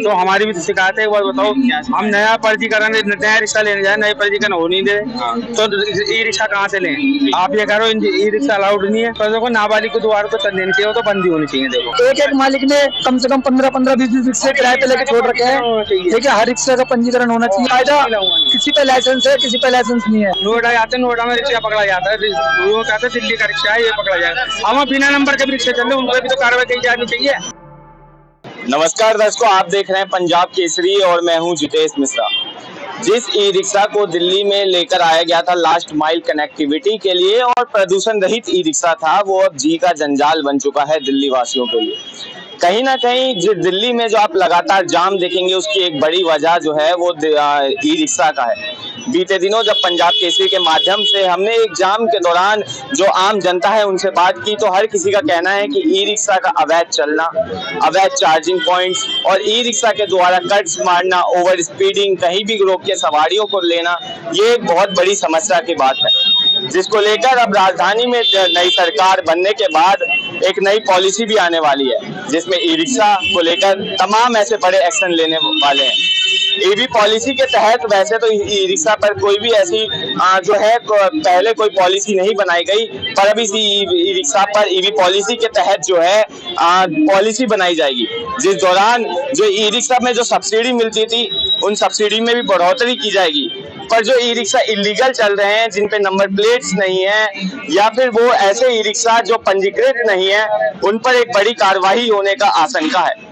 तो हमारी भी शिकायत है। एक बार बताओ, हम नया पंजीकरण, नया रिक्शा लेने जाए, नए पंजीकरण हो नहीं दे तो ई रिक्शा कहाँ से लें? आप ये कह रहे हो ई रिक्शा अलाउड नहीं है, पर देखो नाबालिग को द्वार तो चल लेनी चाहिए, वो तो बंदी होनी चाहिए। देखो एक मालिक ने कम से कम 15-20 रिक्शे किराए पे लेके छोड़ रखे हैं। देखिए हर रिक्शे का पंजीकरण होना चाहिए। फायदा किसी पे लाइसेंस है, किसी पे लाइसेंस नहीं है। नोएडा जाते, नोएडा में रिक्शा पकड़ा जाता है, वो कहते हैं दिल्ली का रिक्शा है, ये पकड़ा जाएगा। हम बिना नंबर के भी रिक्शा चल रहे हैं, उन पर भी तो कार्रवाई की जानी चाहिए। नमस्कार दर्शकों, आप देख रहे हैं पंजाब केसरी और मैं हूं जितेश मिश्रा। जिस ई रिक्शा को दिल्ली में लेकर आया गया था लास्ट माइल कनेक्टिविटी के लिए और प्रदूषण रहित ई रिक्शा था, वो अब जी का जंजाल बन चुका है दिल्ली वासियों के लिए। कहीं ना कहीं जो दिल्ली में जो आप लगातार जाम देखेंगे, उसकी एक बड़ी वजह जो है वो ई रिक्शा का है। बीते दिनों जब पंजाब केसरी के माध्यम से हमने एक जाम के दौरान जो आम जनता है उनसे बात की, तो हर किसी का कहना है कि ई रिक्शा का अवैध चलना, अवैध चार्जिंग पॉइंट्स और ई रिक्शा के द्वारा कट्स मारना, ओवर स्पीडिंग, कहीं भी रोक के सवारियों को लेना, ये एक बहुत बड़ी समस्या की बात है, जिसको लेकर अब राजधानी में नई सरकार बनने के बाद एक नई पॉलिसी भी आने वाली है, जिसमें ई रिक्शा को लेकर तमाम ऐसे बड़े एक्शन लेने वाले हैं। ईवी पॉलिसी के तहत वैसे तो ई रिक्शा पर कोई भी ऐसी जो है पहले कोई पॉलिसी नहीं बनाई गई, पर अब इसी ई रिक्शा पर ईवी पॉलिसी के तहत जो है पॉलिसी बनाई जाएगी, जिस दौरान जो ई रिक्शा में जो सब्सिडी मिलती थी उन सब्सिडी में भी बढ़ोतरी की जाएगी। पर जो ई रिक्शा इलीगल चल रहे हैं, जिन पे नंबर प्लेट्स नहीं है या फिर वो ऐसे ई रिक्शा जो पंजीकृत नहीं है, उन पर एक बड़ी कार्रवाई होने का आशंका है।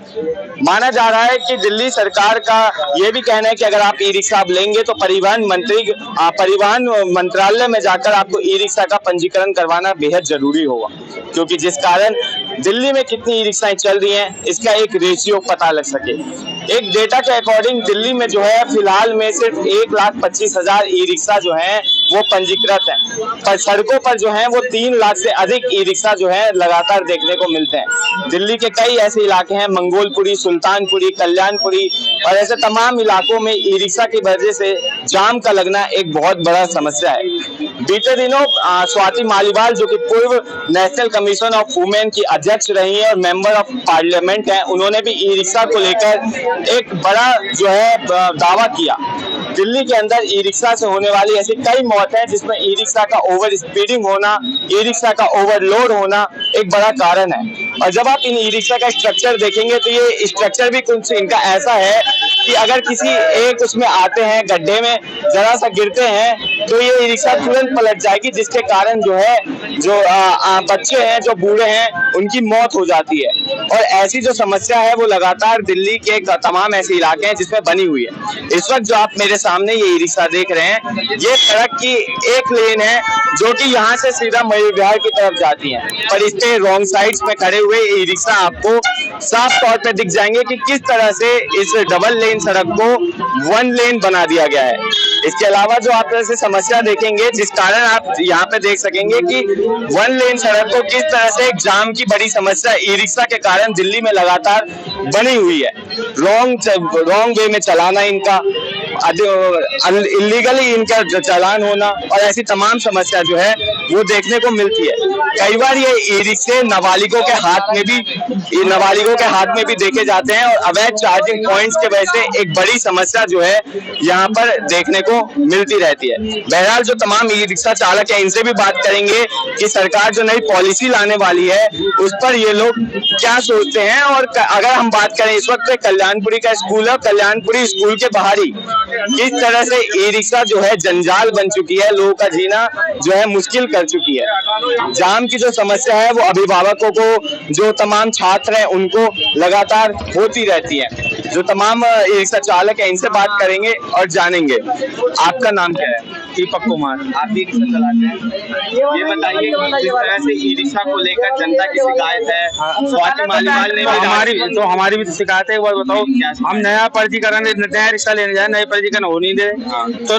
माना जा रहा है कि दिल्ली सरकार का ये भी कहना है कि अगर आप ई रिक्शा लेंगे तो परिवहन मंत्रालय में जाकर आपको ई रिक्शा का पंजीकरण करवाना बेहद जरूरी होगा, क्योंकि जिस कारण दिल्ली में कितनी ई रिक्शाएं चल रही हैं इसका एक रेशियो पता लग सके। एक डेटा के अकॉर्डिंग दिल्ली में जो है फिलहाल में सिर्फ 1,25,000 ई रिक्शा जो है वो पंजीकृत है, पर सड़कों पर जो है वो 3 लाख से अधिक ई रिक्शा जो है लगातार देखने को मिलते हैं। दिल्ली के कई ऐसे इलाके हैं, मंगोलपुरी, सुल्तानपुरी, कल्याणपुरी और ऐसे तमाम इलाकों में ई रिक्शा की वजह से जाम का लगना एक बहुत बड़ा समस्या है। बीते दिनों स्वाति मालीवाल, जो कि पूर्व नेशनल कमीशन ऑफ वुमेन की अध्यक्ष रही हैं और मेंबर ऑफ पार्लियामेंट हैं, उन्होंने भी ई रिक्शा को लेकर एक बड़ा जो है दावा किया। दिल्ली के अंदर ई रिक्शा से होने वाली ऐसी कई मौत है, जिसमें ई रिक्शा का ओवर स्पीडिंग होना, ई रिक्शा का ओवरलोड होना एक बड़ा कारण है। और जब आप इन ई रिक्शा का स्ट्रक्चर देखेंगे तो ये स्ट्रक्चर भी कुछ इनका ऐसा है कि अगर किसी एक उसमें आते हैं गड्ढे में जरा सा गिरते हैं तो ये ई रिक्शा तुरंत पलट जाएगी, जिसके कारण जो है जो बच्चे हैं, जो बूढ़े हैं, उनकी मौत हो जाती है। और ऐसी जो समस्या है वो लगातार दिल्ली के तमाम ऐसे इलाके हैं जिसमें बनी हुई है। इस वक्त जो आप मेरे सामने ये ई रिक्शा देख रहे हैं, ये सड़क की एक लेन है जो कि यहाँ से सीधा मयूर विहार की तरफ जाती है, पर इसके रॉन्ग साइड्स में खड़े हुए ई रिक्शा आपको साफ तौर पे दिख जाएंगे कि किस तरह से इस डबल लेन सड़क को 1 लेन बना दिया गया है। इसके अलावा जो आप ऐसे समस्या देखेंगे, जिस कारण आप यहाँ पे देख सकेंगे कि 1 लेन सड़क को किस तरह से एक जाम की बड़ी समस्या ई रिक्शा के कारण दिल्ली में लगातार बनी हुई है। रॉन्ग वे में चलाना, इनका इलीगली इनका चालान होना और ऐसी तमाम समस्या जो है वो देखने को मिलती है। कई बार ये ई रिक्शे नाबालिगों के हाथ में भी देखे जाते हैं और अवैध चार्जिंग पॉइंट्स के वजह से एक बड़ी समस्या जो है यहाँ पर देखने को मिलती रहती है। बहरहाल जो तमाम ई रिक्शा चालक है, इनसे भी बात करेंगे कि सरकार जो नई पॉलिसी लाने वाली है उस पर ये लोग क्या सोचते हैं। और अगर हम बात करें इस वक्त कल्याणपुरी का स्कूल है, कल्याणपुरी स्कूल के बाहर ही किस तरह से ई रिक्शा जो है जंजाल बन चुकी है, लोगों का जीना जो है मुश्किल कर चुकी है। जाम की जो समस्या है वो अभिभावकों को, जो तमाम छात्र हैं, उनको लगातार होती रहती है। जो तमाम ई रिक्शा चालक है, इनसे बात करेंगे और जानेंगे। आपका नाम क्या है? दीपक कुमार। आप ई रिक्शा चलाते हैं, ये बताइए कि जिस तरह से ई रिक्शा को लेकर जनता की शिकायत है, स्वाति मालीवाल ने हमारी भी शिकायत है। एक बार बताओ, हम नया पंजीकरण, नया रिक्शा लेने जाए, नए पंजीकरण हो नहीं दे तो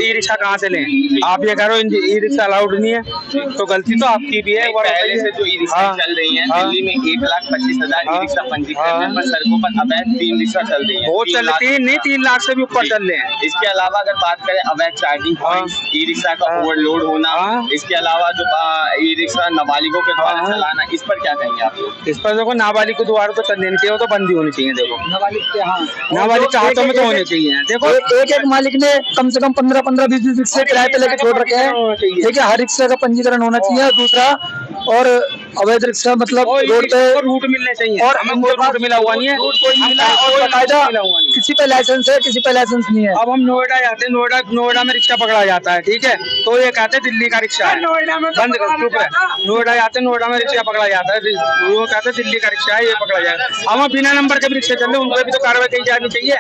ई रिक्शा कहाँ से लें? आप ये कह रहे हो ई रिक्शा अलाउड नहीं है, तो गलती तो आपकी भी है। पहले से जो ई रिक्शा चल रही है दिल्ली में 1,25,000 ई रिक्शा पंजीकृत है, पर सड़कों पर अवैध 3 रिक्शा चल रही है। वो चलती नहीं, 3 लाख से भी ऊपर चल रहे हैं। इसके अलावा अगर बात करें अवैध चार्जिंग पॉइंट ई रिक्शा का ओवरलोड होना, इसके अलावा जो ई रिक्शा नाबालिगों के द्वारा चलाना, इस पर क्या कहेंगे आप लोग? इस पर देखो नाबालिग को दोबारा तो चलने नहीं चाहिए, वो तो बंद ही होनी चाहिए। देखो नाबालिग के नाबालिग के हाथों में तो होने चाहिए। देखो एक मालिक ने कम से कम 15-15, 20-20 रिक्शे किराए पे लेके छोड़ रखे हैं। ठीक है, हर रिक्शे का पंजीकरण होना चाहिए। दूसरा, और अवैध रिक्शा मतलब रोड पे रूट मिलने चाहिए, और हमें कोई रूट मिला हुआ नहीं है, कोई मिला और बाकायदा किसी पे लाइसेंस है, किसी पे लाइसेंस नहीं है। अब हम नोएडा जाते हैं, नोएडा में रिक्शा पकड़ा जाता है, ठीक है, तो ये कहते हैं दिल्ली का रिक्शा है, बंद कर, चुप है। नोएडा जाते हैं, नोएडा में रिक्शा पकड़ा जाता है, वो कहते हैं दिल्ली का रिक्शा है, ये पकड़ा जाएगा। हम बिना नंबर के भी रिक्शा चल रहे, उन पर भी तो कार्रवाई की जानी चाहिए।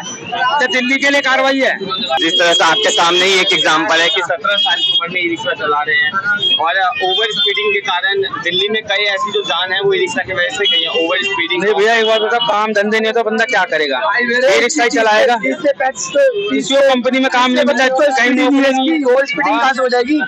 तो दिल्ली के लिए कार्रवाई है। जिस तरह से आपके सामने ही एक एग्जाम्पल है कि 17 साल की उम्र में ई रिक्शा चला रहे हैं और ओवर स्पीडिंग के कारण दिल्ली में कई ऐसी जो जान है वो ई रिक्शा की वजह से गई है। ओवर स्पीडिंग नहीं भैया, एक बार बता, काम धंधे नहीं तो बंदा क्या करेगा? ई रिक्शा ही चलाएगा, किसी कंपनी में काम नहीं मिलता, कहीं नौकरी ओवर स्पीडिंग कहाँ से हो जाएगी?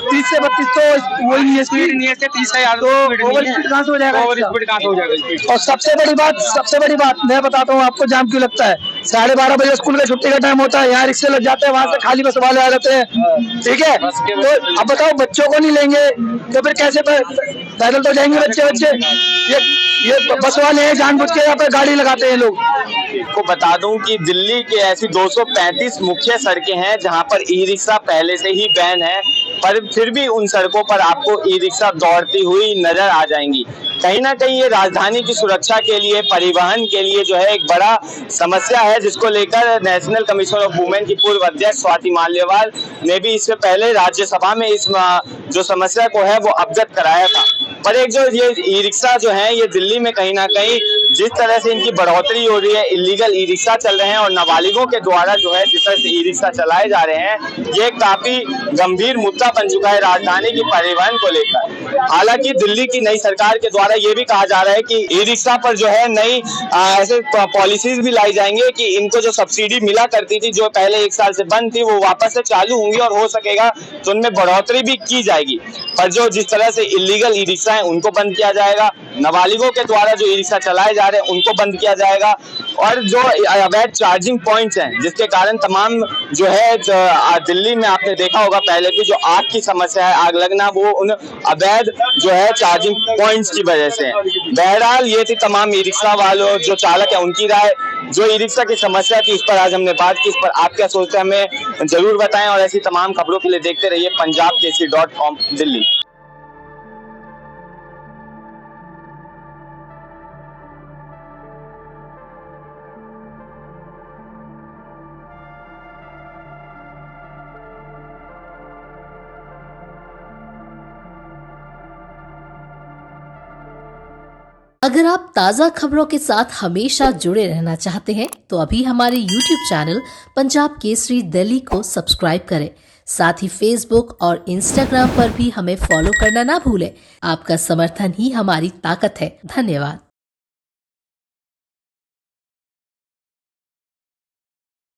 30 से 32 तो वही नहीं है, स्पीड नहीं है, 30,000 तो ओवर स्पीड कहाँ से हो जाएगा? ओवर स्पीड कहाँ से हो जाएगा? और सबसे बड़ी बात मैं बताता हूँ आपको, जाम क्यों लगता है? 12:30 बजे स्कूल का छुट्टी का टाइम होता है, यहाँ रिक्शे लग जाते हैं, वहाँ से खाली बस वाले आ जाते हैं। ठीक है, तो अब बताओ, बच्चों को नहीं लेंगे तो फिर कैसे पैदल तो जाएंगे बच्चे? ये बस वाले हैं, जानबूझ के यहाँ पे गाड़ी लगाते हैं लोग। को बता दूं कि दिल्ली के ऐसी 235 मुख्य सड़कें हैं जहां पर ई रिक्शा पहले से ही बैन है, पर फिर भी उन सड़कों पर आपको ई रिक्शा दौड़ती हुई नजर आ जाएंगी। कहीं ना कहीं ये राजधानी की सुरक्षा के लिए, परिवहन के लिए जो है एक बड़ा समस्या है, जिसको लेकर नेशनल कमीशन ऑफ वुमेन की पूर्व अध्यक्ष स्वाति माल्यवाल ने भी इससे पहले राज्यसभा में इस जो समस्या को है वो अवगत कराया था। पर एक जो ये ई रिक्शा जो है, ये दिल्ली में कहीं ना कहीं जिस तरह से इनकी बढ़ोतरी हो रही है, इलीगल ई रिक्शा चल रहे हैं और नाबालिगों के द्वारा जो है जिस तरह से ई रिक्शा चलाए जा रहे हैं, ये काफी गंभीर मुद्दा बन चुका है राजधानी की परिवहन को लेकर। हालांकि दिल्ली की नई सरकार के द्वारा ये भी कहा जा रहा है कि ई रिक्शा पर जो है नई ऐसे पॉलिसीज भी लाई जाएंगे कि इनको जो सब्सिडी मिला करती थी, जो पहले 1 साल से बंद थी, वो वापस से चालू होंगी और हो सकेगा तो उनमें बढ़ोतरी भी की जाएगी। पर जो जिस तरह से इलीगल ई रिक्शा है उनको बंद किया जाएगा, नाबालिगों के द्वारा जो ई रिक्शा चलाए जा रहे हैं उनको बंद किया जाएगा, और जो अवैध चार्जिंग पॉइंट्स हैं जिसके कारण तमाम जो है दिल्ली में आपने देखा होगा पहले भी जो आग की समस्या है, आग लगना, वो उन अवैध जो है चार्जिंग पॉइंट्स की वजह से है। बहरहाल ये थी तमाम ई रिक्शा वालों जो चालक है उनकी राय। जो ई रिक्शा की समस्या थी उस पर आज हमने बात की, इस पर आप क्या सोचते हैं हमें जरूर बताएं, और ऐसी तमाम खबरों के लिए देखते रहिए punjabkesari.com दिल्ली। अगर आप ताज़ा खबरों के साथ हमेशा जुड़े रहना चाहते हैं तो अभी हमारे YouTube चैनल पंजाब केसरी दिल्ली को सब्सक्राइब करें। साथ ही Facebook और Instagram पर भी हमें फॉलो करना ना भूलें। आपका समर्थन ही हमारी ताकत है। धन्यवाद।